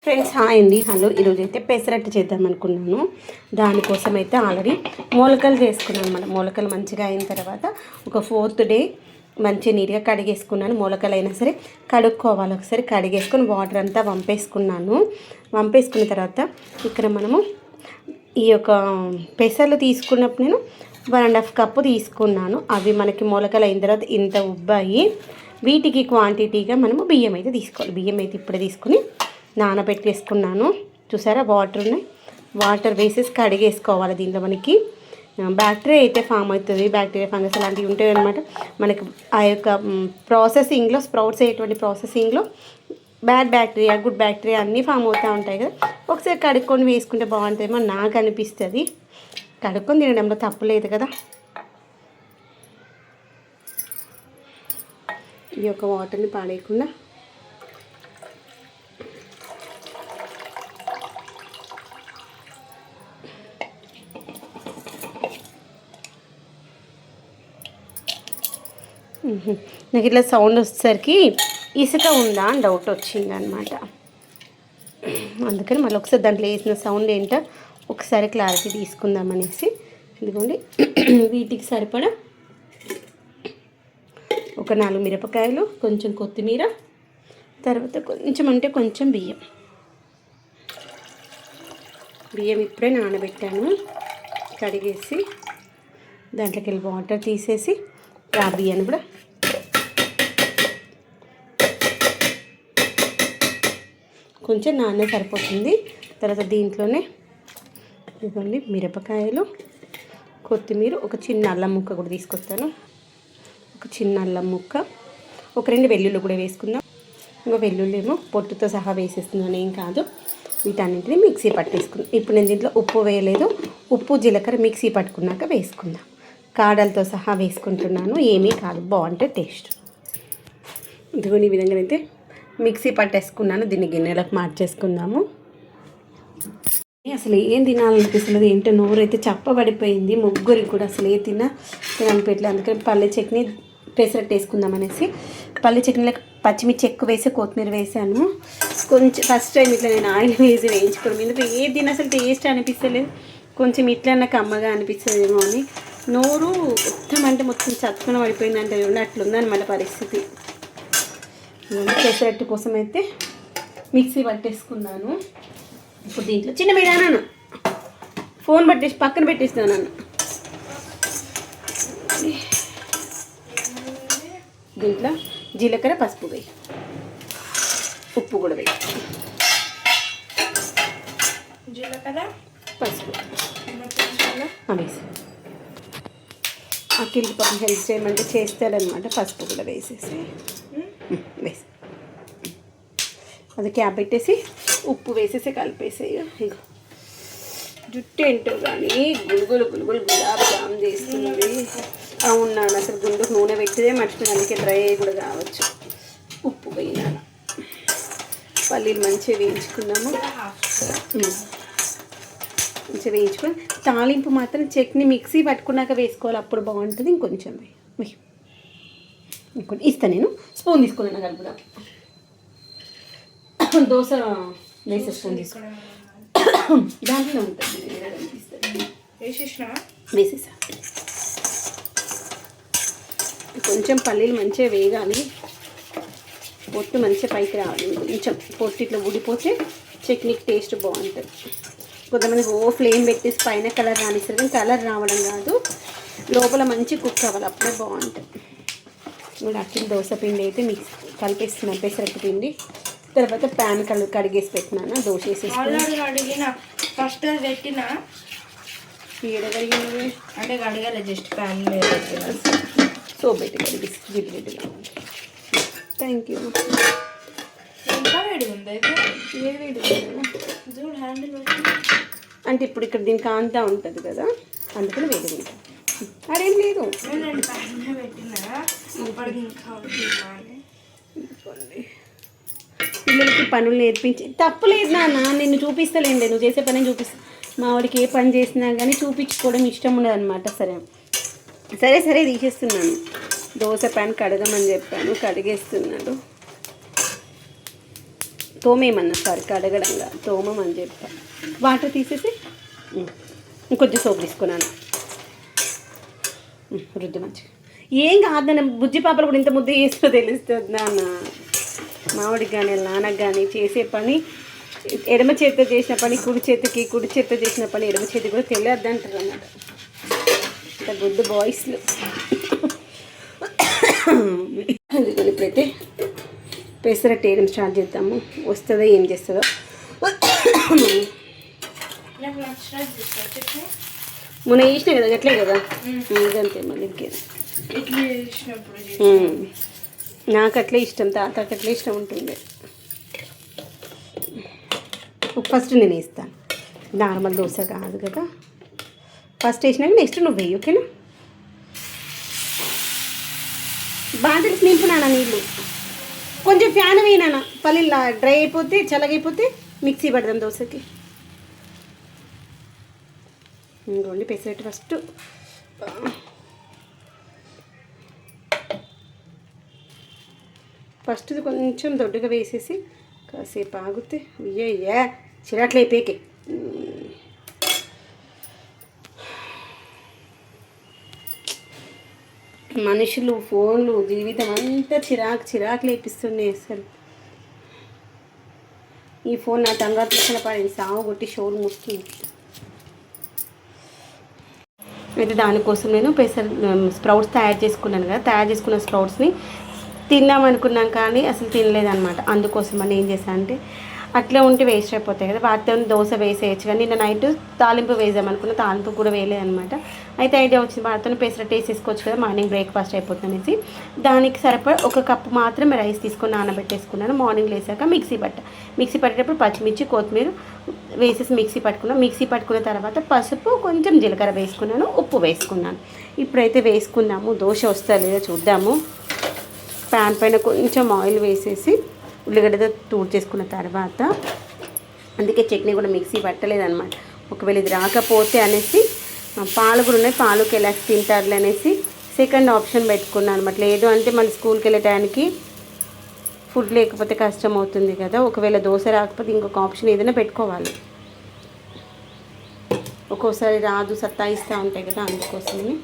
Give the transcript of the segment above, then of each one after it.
Friends hi అండి, hello. ఈరోజు అయితే పెసరట్టు చేద్దాం అనుకున్నాను. దానికోసం అయితే ఆల్రెడీ మూలకలు చేసుకున్నాను. మన మూలకలు మంచిగా అయిన తర్వాత ఒక 4th డే మంచిగా నీట్గా కడిగేసుకున్నాను. మూలకలు అయినా సరే కడుక్కోవాలి. ఒకసారి కడిగేసుకొని వాటర్ అంతా వంపేసుకున్నాను. వంపేసుకున్న తర్వాత ఇక్కడ మనము ఈ యొక్క పెసర్లు తీసుకున్నప్పుడు నేను 1.5 కప్పు తీసుకున్నాను. అవి మనకి మూలకలు అయిన తర్వాత ఇంత ఉబ్బాయి. వీటికి క్వాంటిటీగా మనము బియ్యం అయితే తీసుకోవాలి. బియ్యం అయితే ఇప్పుడే తీసుకుని నానబెట్టేసుకున్నాను. చూసారా, వాటర్ ఉన్నాయి. వాటర్ వేసేసి కడిగేసుకోవాలి. దీంట్లో మనకి బ్యాక్టీరియా అయితే ఫామ్ అవుతుంది. బ్యాక్టీరియా, ఫంగస్ అలాంటివి ఉంటాయి అనమాట. మనకి ఆ యొక్క ప్రాసెసింగ్లో, స్ప్రౌట్స్ అయ్యేటువంటి ప్రాసెసింగ్లో బ్యాడ్ బ్యాక్టీరియా, గుడ్ బ్యాక్టీరియా అన్నీ ఫామ్ అవుతూ ఉంటాయి కదా. ఒకసారి కడుక్కొని వేసుకుంటే బాగుంటుందేమో నాకు అనిపిస్తుంది. కడుక్కొని తినడంలో తప్పులేదు కదా. ఈ యొక్క వాటర్ని పాడేయకుండా నాకు ఇట్లా సౌండ్ వచ్చేసరికి ఇసుక ఉందా అని డౌట్ వచ్చింది అనమాట. అందుకని మళ్ళీ ఒకసారి దాంట్లో వేసిన సౌండ్ ఏంటో ఒకసారి క్లారిటీ తీసుకుందామనేసి. ఇదిగోండి, వీటికి సరిపడా ఒక 4 మిరపకాయలు, కొంచెం కొత్తిమీర, తర్వాత కొంచెం అంటే కొంచెం బియ్యం ఇప్పుడే నానబెట్టాను. కడిగేసి దాంట్లోకి వెళ్ళి వాటర్ తీసేసి ఆ బియ్యాన్ని కూడా కొంచెం నానే సరిపోతుంది. తర్వాత దీంట్లోనే ఇవ్వండి మిరపకాయలు, కొత్తిమీర, ఒక చిన్న అల్లం ముక్క కూడా తీసుకొస్తాను. ఒక చిన్న అల్లం ముక్క, ఒక 2 వెల్లుల్లి కూడా వేసుకుందాం. ఇంకా వెల్లుల్లి ఏమో పొట్టుతో సహా వేసేస్తున్నాను, ఏం కాదు. వీటన్నింటినీ మిక్సీ పట్టేసుకుందాం. ఇప్పుడు నేను దీంట్లో ఉప్పు వేయలేదు. ఉప్పు, జీలకర్ర మిక్సీ పట్టుకున్నాక వేసుకుందాం. కాడలతో సహా వేసుకుంటున్నాను, ఏమీ కాదు, బాగుంటే టేస్ట్. ఇదిగోని ఈ విధంగా అయితే మిక్సీ పట్టేసుకున్నాను. దీన్ని గిన్నెలకు మార్చేసుకుందాము. అసలు ఏం తినాలనిపిస్తున్నది ఏంటో, నోరు అయితే చప్పబడిపోయింది. ముగ్గురికి కూడా అసలు ఏ తినాలనిపించలేదు. అందుకని పల్లె చట్నీ పెసరట్టు వేసుకుందాం అనేసి పల్లె చట్నీలకు పచ్చిమిర్చి ఎక్కువ వేసి కొత్తిమీర వేసాను. కొంచెం ఫస్ట్ టైం ఇట్లా నేను ఆయిల్ వేసి వేయించుకోవడం, ఎందుకు ఏ తిన అసలు టేస్ట్ అనిపిస్తలేదు. కొంచెం ఇట్లా నాకు అమ్మగా అనిపిస్తుందేమో అని. నోరు మొత్తం అంటే మొత్తం చచ్చుకొని పడిపోయింది అంటే అట్లుందనమాట పరిస్థితి. పెసరట్టు కోసం అయితే మిక్సీ పట్టేసుకున్నాను. ఇప్పుడు దీంట్లో చిన్న మీడాను ఫోన్ పట్టేసి పక్కన పెట్టేస్తాను. దీంట్లో జీలకర్ర, పసుపు వేయి, ఉప్పు కూడా వేయి. జీలకర్ర, పసుపు వేసి అఖిల్కి పక్కన హెల్ప్ చేయమంటే చేస్తాడనమాట. పసుపు కూడా వేసేసి వేసి అది క్యాప్ పెట్టేసి ఉప్పు వేసేసి కలిపేసేయి. ఇక జుట్టు ఏంటో కానీ గులుగులు గులాబ్ జామ్ చేస్తుంది. అవునాను, అసలు గుండుకు నూనె పెట్టిదే మర్చిపోయింది. అందుకే డ్రై కూడా కావచ్చు. ఉప్పు వేయాలి. పల్లీలు మంచిగా వేయించుకున్నాము. మంచిగా వేయించుకొని తాలింపు మాత్రం చట్నీ మిక్సీ పట్టుకున్నాక వేసుకోవాలి, అప్పుడు బాగుంటుంది. ఇంకొంచెం ఇంకొంచెం ఇస్తాను. నేను స్పూన్ తీసుకున్నాను, కలుపుదా. దోశ వేసే స్పూన్ తీసుకున్నాను, దాంట్లో ఉంటుంది. వేసేసా. కొంచెం పల్లీలు మంచిగా వేగాలి, పొట్టు మంచిగా పైకి రావాలి. కొంచెం పొట్టు ఇట్లా ఊడిపోతే చట్నీకి టేస్ట్ బాగుంటుంది. కొంతమంది ఫ్లేమ్ పెట్టేసి పైన కలర్ రానిస్తారు, కానీ కలర్ రావడం కాదు, లోపల మంచి కుక్ అవ్వాలి, అప్పుడే బాగుంటుంది. ఇప్పుడు అట్లా దోశ పిండి అయితే మిక్స్ కలిపేస్తున్నాను, పెసరట్టు పిండి. తర్వాత ప్యాన్ కడిగేసి పెట్టినాను. దోశ వేసేసి ఫస్ట్ పెట్టిన అంటే కడగాలి, జస్ట్ ప్యాన్ మీద పెట్టిన సోప్ పెట్టి కడిగేసి జిడ్డుగా. Thank you. ఇంకా వేడి ఉంది అయితే అంటే ఇప్పుడు ఇక్కడ దీనికి కాంతా ఉంటుంది కదా, అందుకని వేడి ఉంటుంది. అదేం లేదు, పిల్లలకి పనులు నేర్పించి తప్పులేదు నాన్న. నిన్ను చూపిస్తలేండి, నువ్వు చేసే పని చూపిస్తా. మా వాడికి ఏ పని చేసినా కానీ చూపించుకోవడం ఇష్టం ఉండదు అనమాట. సరే తీసేస్తున్నాను. దోశ ప్యాన్ కడగమని చెప్పాను, కడిగేస్తున్నాడు. తోమేమన్నా సారీ కడగడంగా తోమమని చెప్పా. వాటర్ తీసేసి ఇంకొంచెం సోప్ తీసుకున్నాను. రుద్దు మంచిగా. ఏం కాదన్న బుజ్జి పాపలు కూడా ఇంత ముద్ద చేస్తూ తెలుస్తుంది నాన్న. మామిడికి కానీ నాన్నకు కానీ చేసే పని ఎడమ చేతితో చేసిన పని కుడి చేతితో చేసిన పని ఎడమ చేతి కూడా తెలియద్దు అంటారు అన్నమాట. ఇంత గుడ్ బాయ్స్లు. అందుకని ఇప్పుడైతే పెసరట్టు వేయడం స్టార్ట్ చేద్దాము. వస్తుందో ఏం చేస్తుందో. మొన్న వేసినా కదా అట్లే కదా ఇదంతే మళ్ళీ ఇంకేది. నాకు అట్లే ఇష్టం, తాతకి అట్లే ఇష్టం ఉంటుంది. ఫస్ట్ నేను వేస్తాను, నార్మల్ దోశ కాదు కదా. ఫస్ట్ వేసినాక నెక్స్ట్ నువ్వు వేయి, ఓకేనా? బాగా తెలిసి నింపునానా నీళ్ళు. కొంచెం ఫ్యాన్ వేయినా పల్లీలా డ్రై అయిపోతే చల్లగైపోతే మిక్సీ పడదాం దోశకి. ఇంకోండి పెసరట్టు ఫస్ట్ కొంచెం దొడ్డుగా వేసేసి కాసేపు ఆగితే అయ్యయ్యా చిరాకులు అయిపోయాకే. మనుషులు ఫోన్లు జీవితం అంతా చిరాకు లేపిస్తున్నాయి అసలు. ఈ ఫోన్ నా తంగాతున్న పడింది, సాగు కొట్టి షోలు ముస్తుంది. అయితే దానికోసం నేను స్ప్రౌట్స్ తయారు చేసుకున్నాను కదా. తయారు చేసుకున్న స్ప్రౌట్స్ని తిందామనుకున్నాం కానీ అసలు తినలేదన్నమాట. అందుకోసం అని ఏం చేశాను అంటే అట్లా ఉంటే వేస్ట్ అయిపోతాయి కదా, వాటితో దోశ వేసేయచ్చు. కానీ నిన్న నైట్ తాలింపు వేసామనుకున్న, తాలింపు కూడా వేయలేదన్నమాట. అయితే ఐడియా వచ్చింది వాటితో పెసరట్టు వేసేసుకోవచ్చు కదా, మార్నింగ్ బ్రేక్ఫాస్ట్ అయిపోతుంది అనేసి. దానికి సరిపడా 1 కప్పు మాత్రమే రైస్ తీసుకొని నానబెట్టేసుకున్నాను. మార్నింగ్ లేసాక మిక్సీ పట్టేటప్పుడు పచ్చిమిర్చి కొత్తిమీర వేసేసి మిక్సీ పట్టుకున్న తర్వాత పసుపు కొంచెం జీలకర్ర వేసుకున్నాను, ఉప్పు వేసుకున్నాను. ఇప్పుడైతే వేసుకున్నాము, దోశ వస్తా లేదో చూద్దాము. ప్యాన్ పైన కొంచెం ఆయిల్ వేసేసి ఉల్లిగడ్డతో చేసుకున్న తర్వాత, అందుకే చట్నీ కూడా మిక్సీ పట్టలేదన్నమాట. ఒకవేళ ఇది రాకపోతే అనేసి పాలు కూడా ఉన్నాయి, పాలుకి ఎలా తింటారులే అనేసి సెకండ్ ఆప్షన్ పెట్టుకున్నాను అనమాట. లేదు అంటే మళ్ళీ స్కూల్కి వెళ్ళే టైంకి ఫుడ్ లేకపోతే కష్టం అవుతుంది కదా. ఒకవేళ దోశ రాకపోతే ఇంకొక ఆప్షన్ ఏదైనా పెట్టుకోవాలి. ఒక్కోసారి రాదు, సత్తాయిస్తూ ఉంటాయి కదా, అందుకోసమని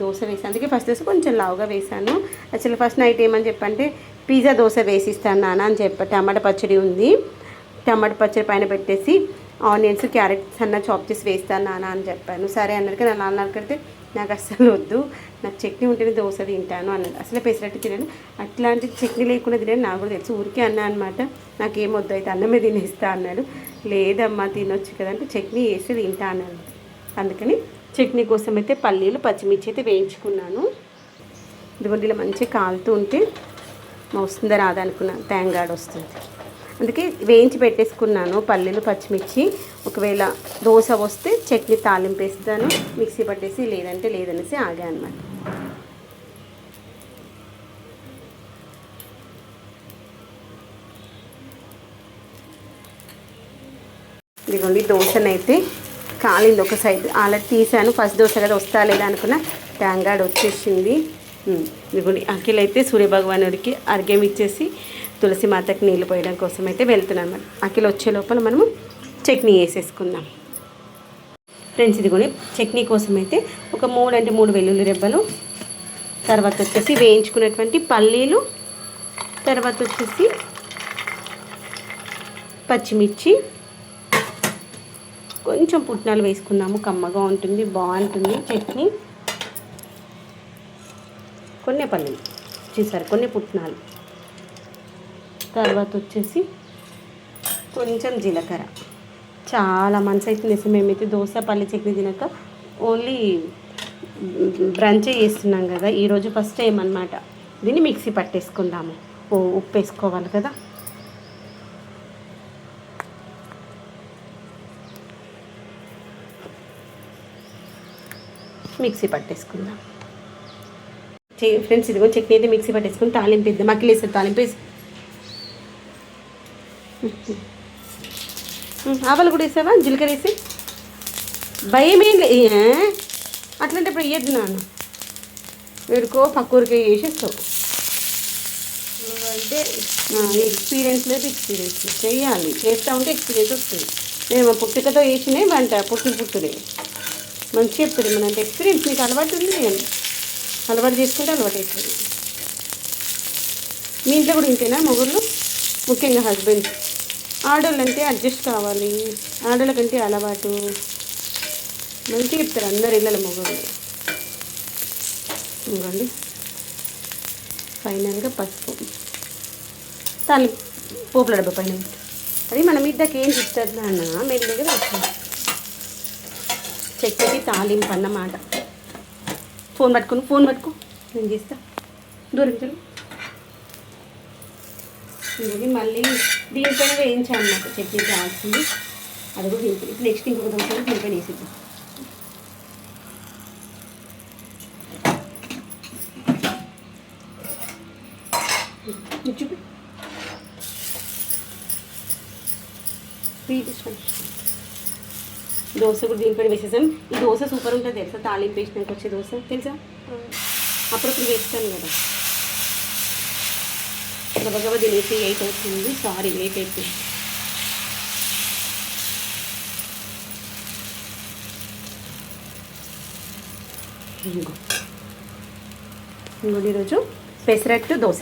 దోశ వేసాను. అందుకే ఫస్ట్ దోశ కొంచెం లావుగా వేసాను. యాక్చువల్లీ ఫస్ట్ నైట్ ఏమని చెప్పంటే పిజ్జా దోశ వేసిస్తాను నాన్న అని చెప్పి, టమాటా పచ్చడి ఉంది, టమాటా పచ్చడి పైన పెట్టేసి ఆనియన్స్ క్యారెట్స్ అన్న చాప్ చేసి వేస్తాను నాన్న అని చెప్పాను. సరే అన్నాడు. నా నాన్న అడిగితే నాకు అస్సలు వద్దు, నాకు చట్నీ ఉంటేనే దోశ తింటాను అన్నాడు. అసలు పెసరట్టు తినను, అట్లాంటి చట్నీ లేకుండా తినని నాకు కూడా తెలుసు, ఊరికే అన్నా అనమాట. నాకేం వద్దు అయితే అన్నమే తినేస్తా అన్నాడు. లేదమ్మా తినొచ్చు కదా అంటే చట్నీ వేసి తింటా అన్నాడు. అందుకని చట్నీ కోసం అయితే పల్లీలు పచ్చిమిర్చి అయితే వేయించుకున్నాను. ఇదిగోండి ఇలా మంచిగా కాలుతూ ఉంటే వస్తుందా రాదా అనుకున్నాను, తేంగాడు వస్తుంది. అందుకే వేయించి పెట్టేసుకున్నాను పల్లీలు పచ్చిమిర్చి. ఒకవేళ దోశ వస్తే చట్నీ తాలింపు వేస్తాను, మిక్సీ పట్టేసి లేదంటే లేదనేసి ఆగా అనమాట. ఇదిగోండి దోశనైతే కాలింది ఒక సైడ్, ఆల్రెడీ తీసాను. ఫస్ట్ దోశ కదా వస్తా లేదా అనుకున్నా, తేంగాడు వచ్చేసింది. ఇదిగోండి అఖిల్ అయితే సూర్యభగవానుడికి అర్ఘ్యం ఇచ్చేసి తులసి మాతకి నీళ్ళు పోయడం కోసం అయితే వెళ్తున్నాను అన్నమాట. అఖిల్ వచ్చే లోపల మనము చట్నీ వేసేసుకుందాం ఫ్రెండ్స్. ఇదిగోండి చట్నీ కోసం అయితే ఒక 3 వెల్లుల్లి రెబ్బలు, తర్వాత వచ్చేసి వేయించుకున్నటువంటి పల్లీలు, తర్వాత వచ్చేసి పచ్చిమిర్చి, కొంచెం పుట్నాలు వేసుకున్నాము, కమ్మగా ఉంటుంది, బాగుంటుంది చట్నీ. కొన్ని పల్లీలు చూసారు, కొన్ని పుట్నాలు, తర్వాత వచ్చేసి కొంచెం జీలకర్ర. చాలా మంచి అవుతుంది. మేమైతే దోశ పల్లి చట్నీ తినక ఓన్లీ బ్రంచే చేస్తున్నాం కదా, ఈరోజు ఫస్ట్ టైం అనమాట. దీన్ని మిక్సీ పట్టేసుకుందాము. ఉప్పు వేసుకోవాలి కదా. మిక్సీ పట్టేసుకుందాం ఫ్రెండ్స్. ఇదిగో చట్నీ అయితే మిక్సీ పట్టేసుకుని తాలింపు వేద్దాం. అఖిల్ వేస్తారు తాలింపు వేసి, ఆవాలు కూడా వేసావా, జీలకర్ర వేసి. భయం ఏం అట్లాంటి ఇప్పుడు వేయద్దు నాన్న, వీడికో పక్క ఊరికే వేసేస్తావు. నువ్వంటే ఎక్స్పీరియన్స్ లేదు, చేయాలి, చేస్తూ ఉంటే ఎక్స్పీరియన్స్ వస్తుంది. నేను మా పుట్టుకతో వేసినే వంట పుట్టుడే మంచి చెప్తుంది. మన అంటే ఎక్స్పీరియన్స్ నీకు అలవాటు ఉంది, అలవాటు చేసుకుంటే అలవాటు అవుతుంది. మీ ఇంట్లో కూడా ఇంతేనా మొగుళ్ళు, ముఖ్యంగా హస్బెండ్? ఆడవాళ్ళంటే అడ్జస్ట్ కావాలి, ఆడవాళ్ళకంటే అలవాటు మంచిగా చెప్తారు అందరు ఇళ్ళ మొగుళ్ళు. ఇవ్వండి ఫైనల్గా పసుపు తాలి పోపుల డబ్బా పైన అది మన మీదకి ఏం చెప్తుంది అన్న మెల్లగా వస్తుంది. చక్కటి తాలింపు అన్నమాట. ఫోన్ పట్టుకో నేను చేస్తా దూరం చలు. ఇది మళ్ళీ దీనిపైన వేయించాను నాకు చట్నీ కావాల్సింది, అది కూడా దీనిపైన. ఇప్పుడు నెక్స్ట్ ఇంకొక దోశ దీనిపైన వేసిద్దాం. చూపి దోశ కూడా దీనిపైన వేసేసాం. ఈ దోశ సూపర్ ఉంటుంది తెలుసా, తాలింపు వేసినాక వచ్చే దోశ తెలుసా, అప్పుడప్పుడు వేస్తాను కదా. గబగబా తినేసి 8 అవుతుంది, సారీ లేట్ అయిపోయింది. ఇంకోటి ఈరోజు పెసరట్టు దోశ.